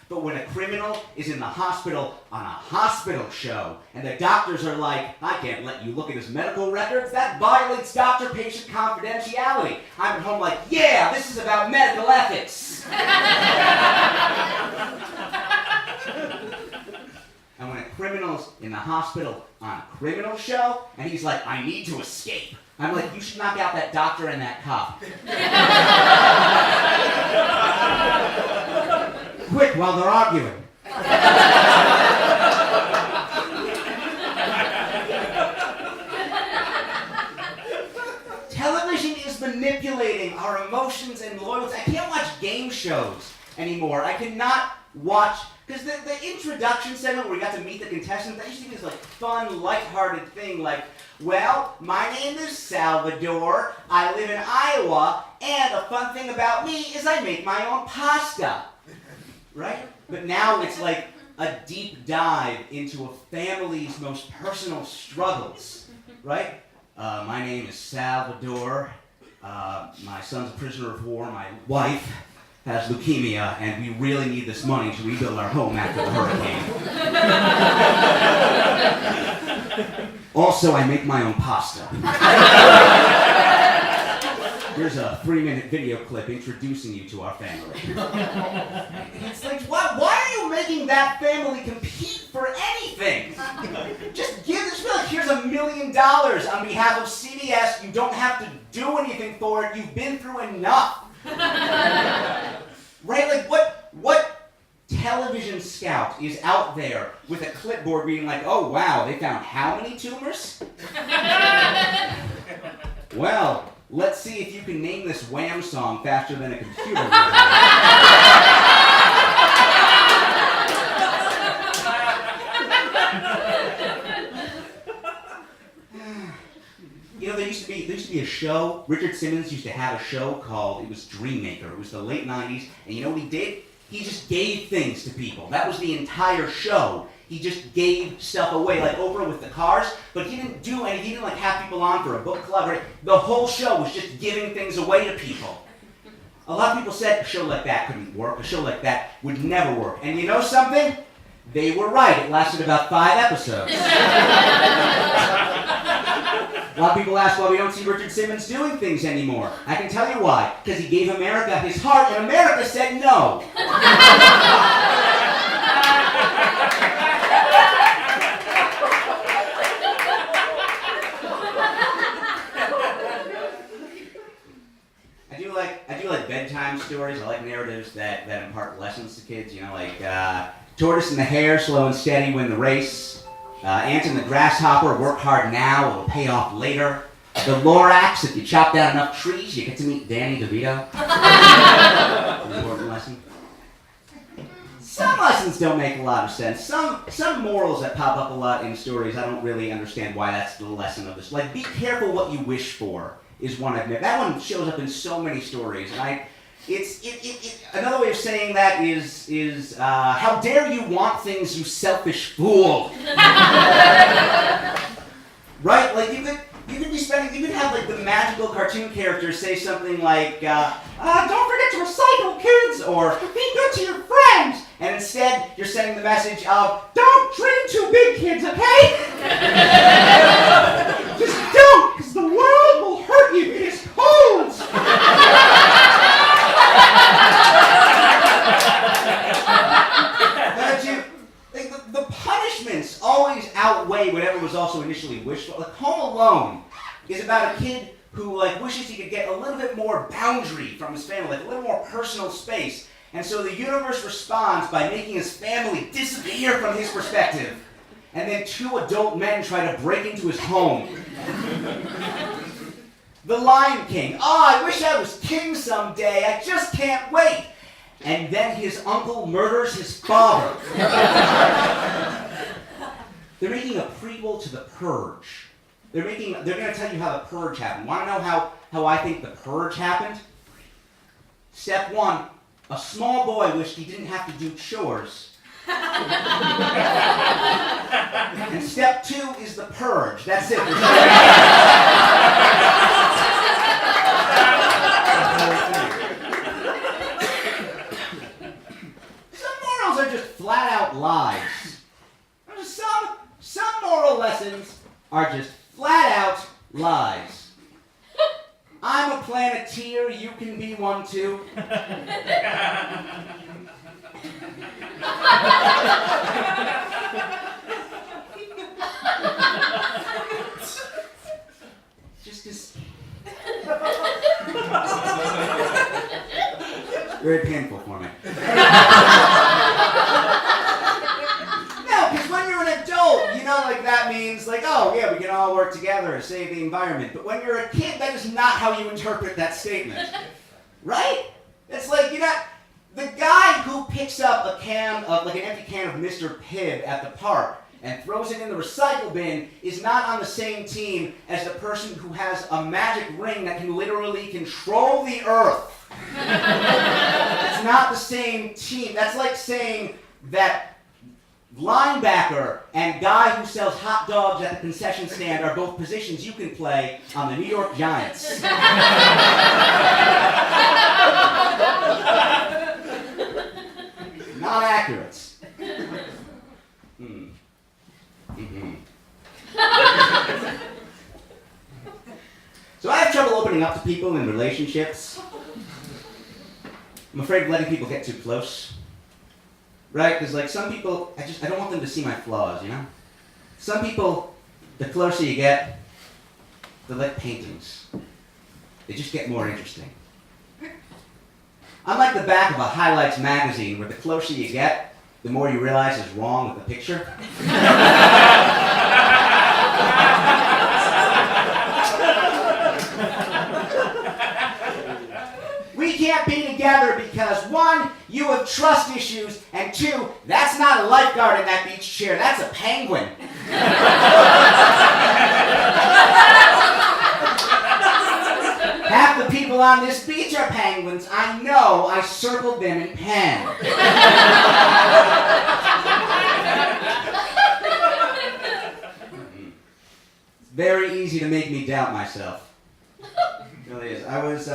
But when a criminal is in the hospital on a hospital show and the doctors are like, I can't let you look at his medical records, that violates doctor-patient confidentiality. I'm at home like, yeah, this is about medical ethics. And when a criminal's in the hospital on a criminal show and he's like, I need to escape, I'm like, you should knock out that doctor and that cop. Quick, while they're arguing. Television is manipulating our emotions and loyalty. I can't watch game shows anymore. I cannot watch, because the introduction segment where we got to meet the contestants, that used to be this fun, lighthearted thing well, my name is Salvador, I live in Iowa, and a fun thing about me is I make my own pasta. Right? But now it's a deep dive into a family's most personal struggles, right? My name is Salvador. My son's a prisoner of war. My wife has leukemia, and we really need this money to rebuild our home after the hurricane. Also, I make my own pasta. Here's a 3-minute video clip introducing you to our family. It's like, why are you making that family compete for anything? Just give this, like, here's $1 million on behalf of CBS. You don't have to do anything for it. You've been through enough. Right? Like, what television scout is out there with a clipboard reading like, oh wow, they found how many tumors? Well, let's see if you can name this Wham song faster than a computer. You know, there used to be a show. Richard Simmons used to have a show called, it was Dreammaker. It was the late 90s, and you know what he did? He just gave things to people. That was the entire show. He just gave stuff away, like Oprah with the cars, but he didn't do any, he didn't like have people on for a book club, right? The whole show was just giving things away to people. A lot of people said a show like that couldn't work, a show like that would never work. And you know something? They were right. It lasted about 5 episodes. A lot of people ask why we don't see Richard Simmons doing things anymore. I can tell you why. Because he gave America his heart, and America said no. I do like bedtime stories. I like narratives that impart lessons to kids. You know, like Tortoise and the Hare, slow and steady, win the race. Ant and the Grasshopper, work hard now, it'll pay off later. The Lorax, if you chop down enough trees, you get to meet Danny DeVito. Important lesson. Some lessons don't make a lot of sense. Some morals that pop up a lot in stories, I don't really understand why that's the lesson of this. Like, be careful what you wish for is one I've made. That one shows up in so many stories, and another way of saying that is how dare you want things, you selfish fool. Right? Like you could have like the magical cartoon characters say something like, don't forget to recycle, kids, or be good to your friends. And instead, you're sending the message of, don't dream too big, kids, okay? Just don't, because the world will hurt you. It is cold. The punishments always outweigh whatever was also initially wished for. Like Home Alone is about a kid who wishes he could get a little bit more boundary from his family, like a little more personal space. And so the universe responds by making his family disappear from his perspective. And then 2 adult men try to break into his home. The Lion King. Oh, I wish I was king someday. I just can't wait. And then his uncle murders his father. They're making a prequel to The Purge. They're going to tell you how The Purge happened. Want to know how I think The Purge happened? Step 1, a small boy wished he didn't have to do chores. And step 2 is The Purge. That's it. Are just flat out lies. Some moral lessons are just flat out lies. I'm a planeteer, you can be one too. Just very painful for me. That means oh yeah, we can all work together and save the environment. But when you're a kid, that is not how you interpret that statement. Right? It's like, the guy who picks up an empty can of Mr. Pibb at the park and throws it in the recycle bin is not on the same team as the person who has a magic ring that can literally control the earth. It's not the same team. That's like saying that linebacker and guy who sells hot dogs at the concession stand are both positions you can play on the New York Giants. Not accurate. So I have trouble opening up to people in relationships. I'm afraid of letting people get too close. Right? Because like some people, I don't want them to see my flaws, you know? Some people, the closer you get, they're like paintings. They just get more interesting. Unlike the back of a highlights magazine where the closer you get, the more you realize is wrong with the picture. We can't be together because 1, you have trust issues, and 2, that's not a lifeguard in that beach chair, that's a penguin. Half the people on this beach are penguins. I know, I circled them in pen. It's very easy to make me doubt myself. It really is. I was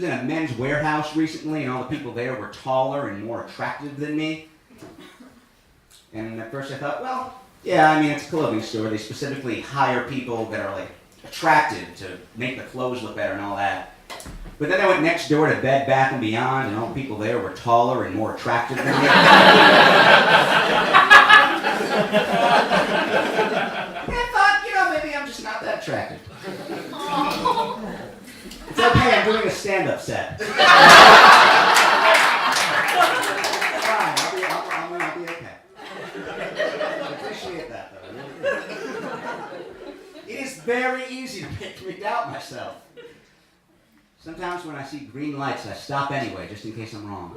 in a men's warehouse recently, and all the people there were taller and more attractive than me. And at first I thought, well, yeah, I mean, it's a clothing store. They specifically hire people that are, like, attractive to make the clothes look better and all that. But then I went next door to Bed Bath & Beyond, and all the people there were taller and more attractive than me. And I thought, you know, maybe I'm just not that attractive. It's okay, I'm doing a stand-up set. It's fine, I'll be okay. I appreciate that, though. It is very easy to make me doubt myself. Sometimes when I see green lights, I stop anyway, just in case I'm wrong.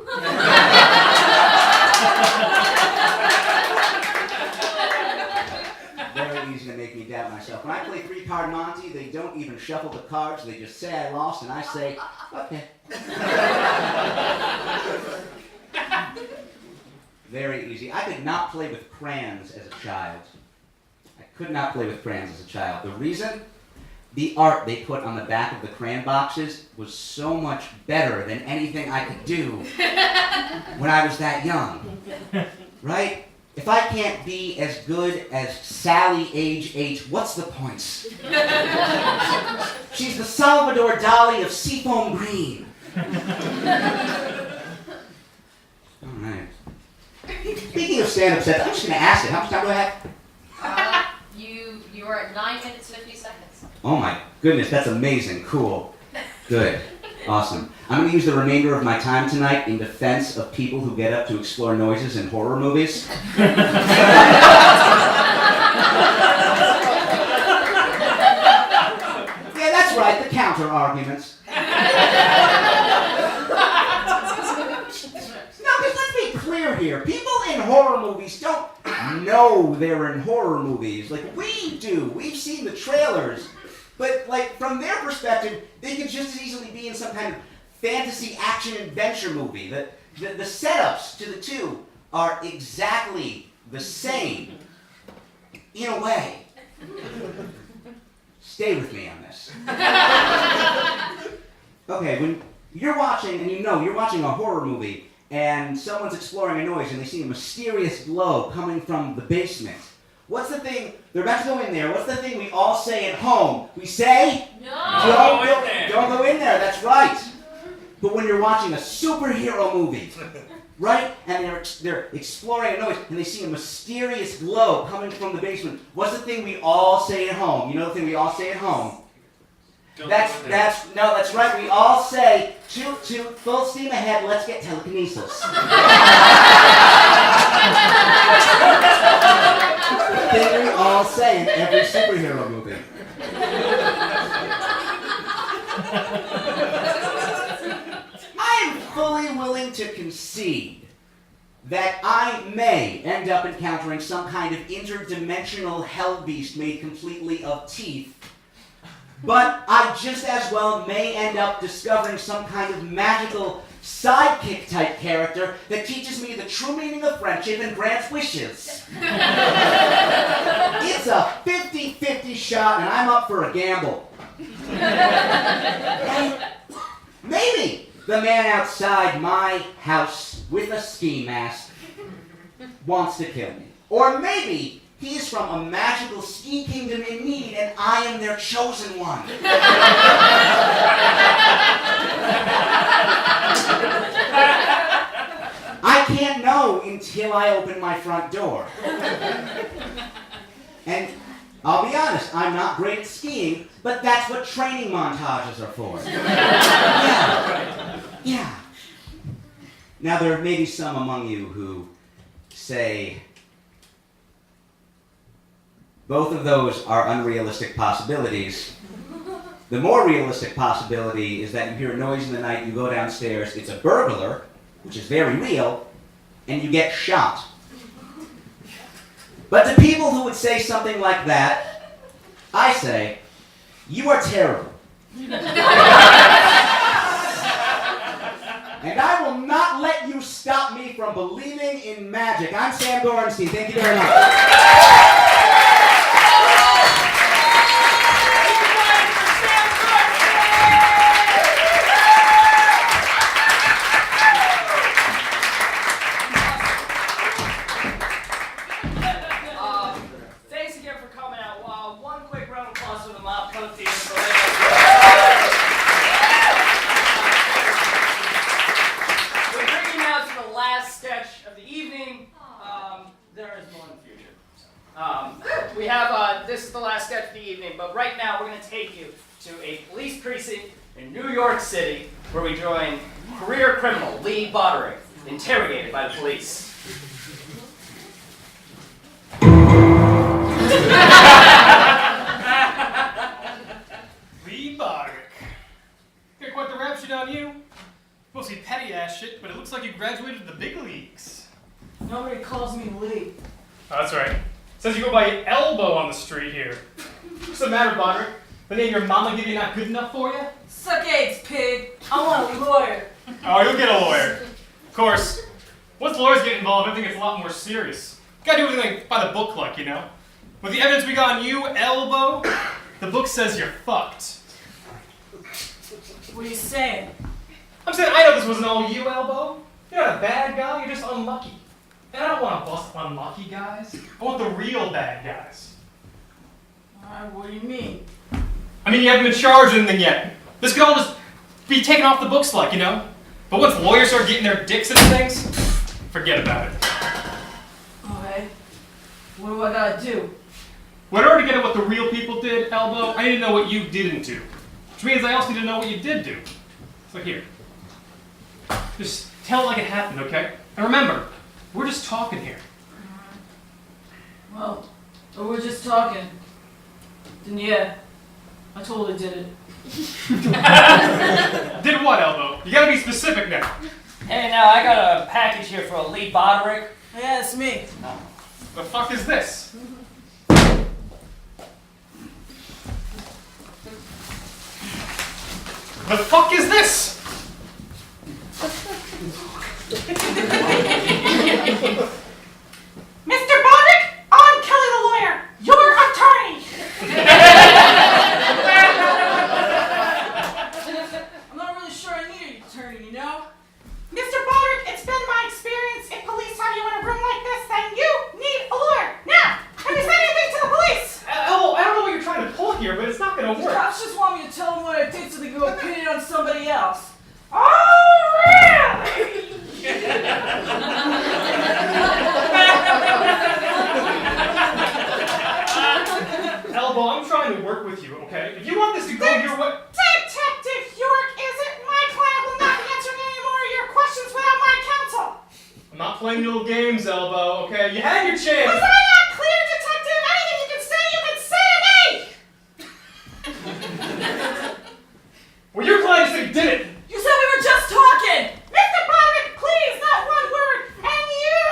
Very easy to make me doubt myself. When I play 3-card Monty, they don't even shuffle the cards. They just say I lost, and I say, okay. Very easy. I could not play with crayons as a child. I could not play with crayons as a child. The reason? The art they put on the back of the crayon boxes was so much better than anything I could do when I was that young. Right? If I can't be as good as Sally age 8, what's the point? She's the Salvador Dali of seafoam green. All right. Speaking of stand-up sets, I'm just going to ask it. How much time do I have? You are at 9 minutes 50 seconds. Oh my goodness, that's amazing. Cool. Good. Awesome. I'm going to use the remainder of my time tonight in defense of people who get up to explore noises in horror movies. Yeah, that's right, the counter-arguments. Now, because let's be clear here. People in horror movies don't know they're in horror movies. Like, we do. We've seen the trailers. But, like, from their perspective, they could just as easily be in some kind of fantasy action-adventure movie. The setups to the two are exactly the same, in a way. Stay with me on this. Okay, when you're watching, and you know you're watching a horror movie, and someone's exploring a noise, and they see a mysterious glow coming from the basement. What's the thing, they're about to go in there, what's the thing we all say at home? We say? No! Don't go in there, that's right. But when you're watching a superhero movie, right? And they're exploring a noise, and they see a mysterious glow coming from the basement. What's the thing we all say at home? You know the thing we all say at home? That's right. We all say, toot toot, full steam ahead, let's get telekinesis. The thing we all say in every superhero movie. I am fully willing to concede that I may end up encountering some kind of interdimensional hell beast made completely of teeth. But I just as well may end up discovering some kind of magical sidekick type character that teaches me the true meaning of friendship and grants wishes. It's a 50-50 shot and I'm up for a gamble. And maybe the man outside my house with a ski mask wants to kill me. Or maybe he's from a magical ski kingdom in need and I am their chosen one. I can't know until I open my front door. And I'll be honest, I'm not great at skiing, but that's what training montages are for. Yeah. Now there may be some among you who say, both of those are unrealistic possibilities. The more realistic possibility is that you hear a noise in the night, you go downstairs, it's a burglar, which is very real, and you get shot. But to people who would say something like that, I say, you are terrible. And I will not let you stop me from believing in magic. I'm Sam Gorenstein. Thank you very much. Thanks again for coming out. One quick round of applause for the MopCo team. We're bringing now to the last sketch of the evening. There is more in the future. We have, this is the last sketch of the evening, but right now we're going to take you to a police precinct in New York City where we join career criminal Lee Botterick, interrogated by the police. Lee Botterick. Got quite the rap sheet on you. Mostly petty ass shit, but it looks like you graduated the big leagues. Nobody calls me Lee. Oh, that's right. Says you go by Elbow on the street here. What's the matter, Botterick? The name your mama give you not good enough for you? Suck eggs, pig. I want a lawyer. Oh, you'll get a lawyer. Of course. Once lawyers get involved, everything gets a lot more serious. Gotta do everything by the book like, you know? With the evidence we got on you, Elbow, the book says you're fucked. What are you saying? I'm saying I know this wasn't all you, Elbow. You're not a bad guy, you're just unlucky. And I don't want to bust unlucky guys. I want the real bad guys. Alright, what do you mean? I mean, you haven't been charged with anything yet. This could all just be taken off the books like, you know? But once lawyers start getting their dicks into things, forget about it. Okay. What do I gotta do? Well, in order to get at what the real people did, Elbow, I need to know what you didn't do. Which means I also need to know what you did do. So here. Just tell it like it happened, okay? And remember, we're just talking here. Well, if we're just talking, then yeah, I totally did it. Did what, Elbow? You gotta be specific now. Hey, now I got a package here for Lee Botterick. Yeah, it's me. The fuck is this? The fuck is this? Mr. Botterick, I'm Kelly the lawyer, your attorney. I'm not really sure I need an attorney, you know? Mr. Botterick, it's been my experience if police have you in a room like this, then you need a lawyer. Now, have you said anything to the police? Elbow, I don't know what you're trying to pull here, but it's not gonna The work. cops just want me to tell them what I did so they can go pin it on somebody else. Oh, really? Elbow, I'm trying to work with you, okay? If you want this to go your way... Detective York, is it? My client will not be answering any more of your questions without my counsel. I'm not playing little games, Elbow, okay? You had your Was chance. I not clear, detective? Anything you can say to me. Well, your client said he did it. You said we were just talking. Mr. Botterick, please, not one word. And you,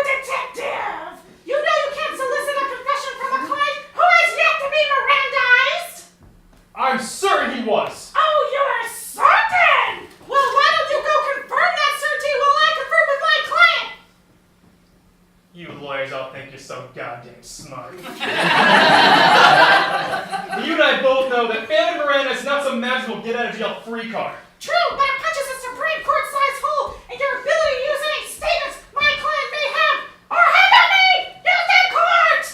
detective, you know you can't solicit a confession from a client who has yet to be Mirandized. I'm certain he was. Oh, you are certain? Well, why don't you go confirm judges will get out of jail free card. True, but it punches a Supreme Court-sized hole in your ability to use any statements my client may have or have not made used in court!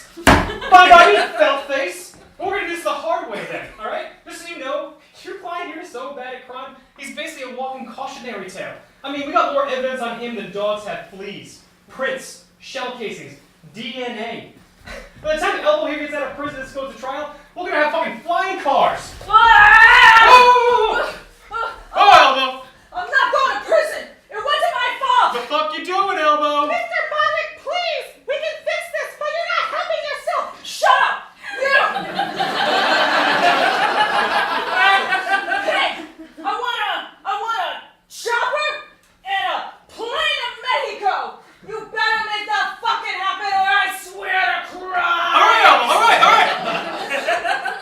Bye bye, you felt face. We're gonna do this the hard way then, alright? Just so you know, your client here is so bad at crime, he's basically a walking cautionary tale. I mean, we got more evidence on him than dogs have fleas, prints, shell casings, DNA. By the time Elbow here gets out of prison and this goes to trial, we're gonna have fucking flying cars. Oh, Elbow! I'm not going to prison! It wasn't my fault! The fuck you doing, Elbow? Mr. Bodwick, please! We can fix this, but you're not helping yourself! Shut up! You! Hey! I want a chopper and a plane of Mexico! You better make that fucking happen or I swear to cry! Alright, Elbow, alright!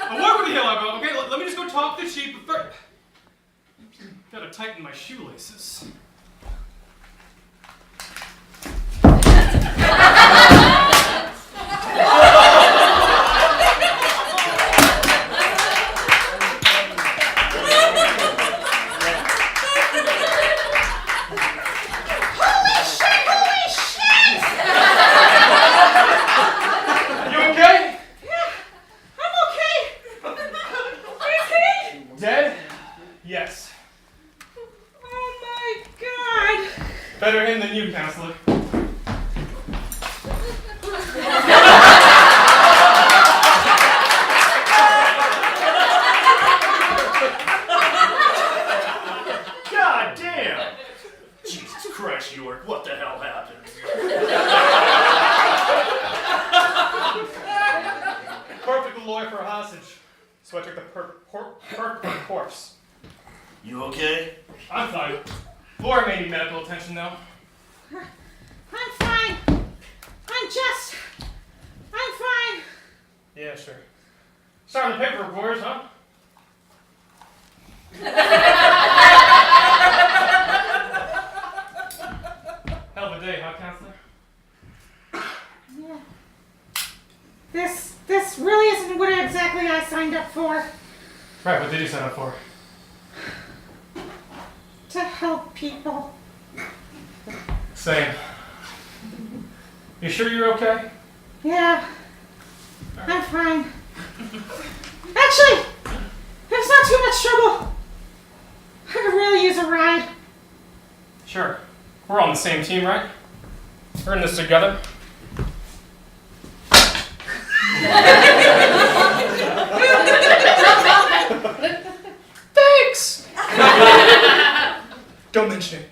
I'll work with you, Elbow, okay? Let me just go talk to the chief, but first... Gotta tighten my shoelaces. You okay? Yeah, I'm okay. Is he? Dead? Yes. Oh my god. Better him than you, counselor. God damn! Jesus Christ, York, what the hell happened? Perfect lawyer for a hostage. So I took the perk corpse. You okay? I'm fine. Laura may need medical attention though. I'm fine. I'm fine. Yeah, sure. Sorry, the paper reporters, huh? Hell of a day, huh, counselor? Yeah. This really isn't what exactly I signed up for. Right, what did you sign up for? To help people. Same. You sure you're okay? Yeah. I'm fine. Actually, there's not too much trouble. I could really use a ride. Sure. We're on the same team, right? We're in this together. Thanks! Don't mention it.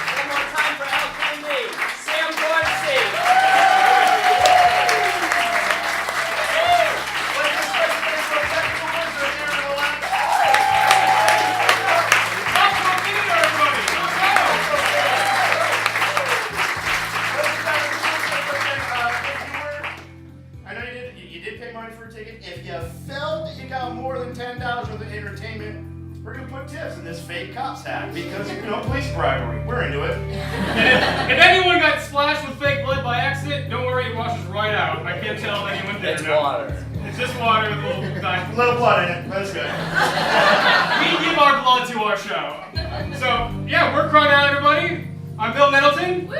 One more time for Kennedy, Sam Gorenstein. I know you did pay money for a ticket. If you felt that you got more than $10 worth of entertainment, we're gonna put tips in this fake cop's hat because police bribery. We're into it. If anyone got splashed with fake blood by accident, don't worry, it washes right out. I can't tell if anyone did. It's no. water. It's just water with a little dye. Little blood in it. That's good. We give our blood to our show. So, yeah, work right out, everybody. I'm Bill Nettleton. Woo!